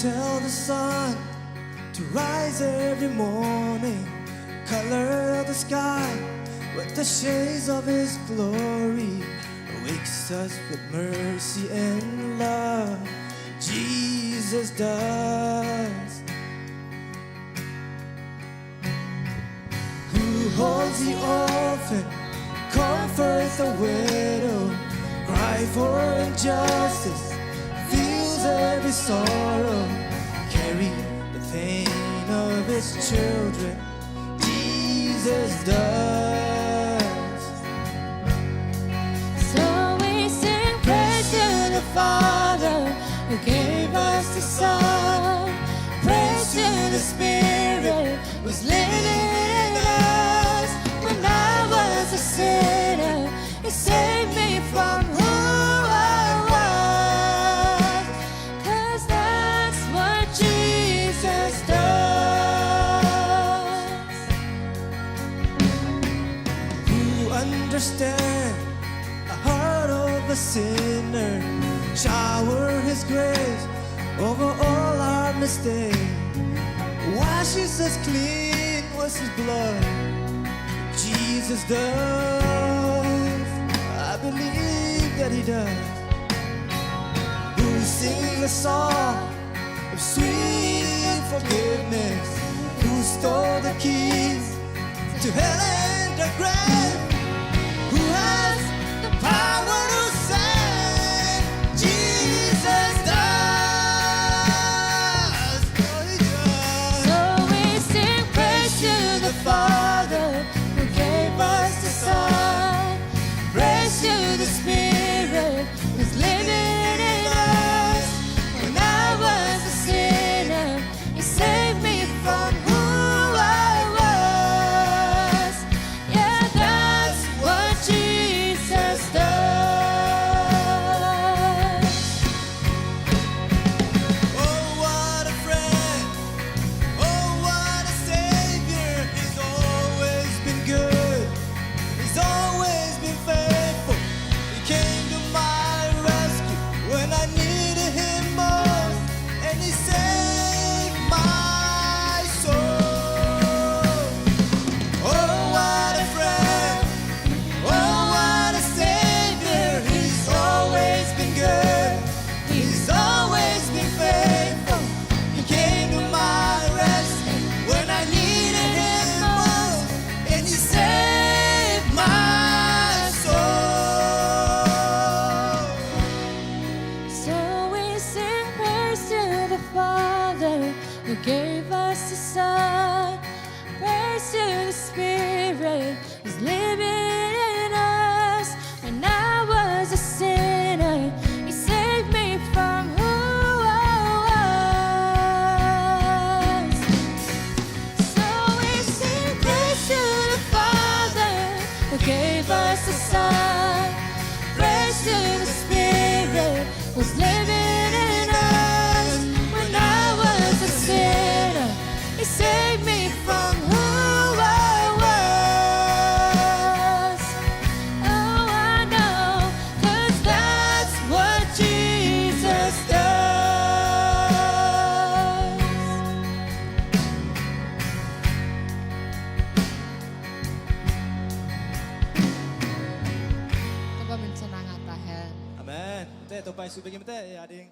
tell the sun to rise every morning, color the sky with the shades of His glory, wakes us with mercy and love. Jesus does. Who holds the orphan, comforts the widow, cry for injustice, feels every sorrow, carry the pain of His children. Jesus does. So we sing praise to the Father who gave us the Son, praise to the Spirit who's living in us. When I was a sinner, He saved me from who I was, 'cause that's what Jesus does. Who understand the heart of a sinner, shower His grace over all our mistakes, washes us clean with His blood. Jesus does. I believe that He does. Who sing a song of sweet forgiveness, who stole the keys to hell and the grave, who has the power to save. Jesus does. Oh, He does. So we sing praise to the Father who gave us the Son, praise to the Spirit who's living in us. When I was a sinner, He saved me from who I was. Yeah, that's what Jesus does. Oh, what a friend. Oh, what a Savior. He's always been good. He's always been faithful. He came to my rescue when I needed Him most, and He saved my soul. Oh, what a friend. Oh, what a Savior. He's always been good. He's always been faithful. He came to my rescue when I needed Him most, and He saved my soul. So we sing praise to the Father who gave us the Son, praise to the Spirit who's living in us. When I was a sinner, He saved me from who I was. So we sing praise to the Father who gave us the Son, praise to the Spirit who's living in us. When I was a sinner, He saved me from who I was. Oh, I know, 'cause that's what Jesus does. Coba mencenang tahan. Amen. Teh, topai subeng teh, ya, ading.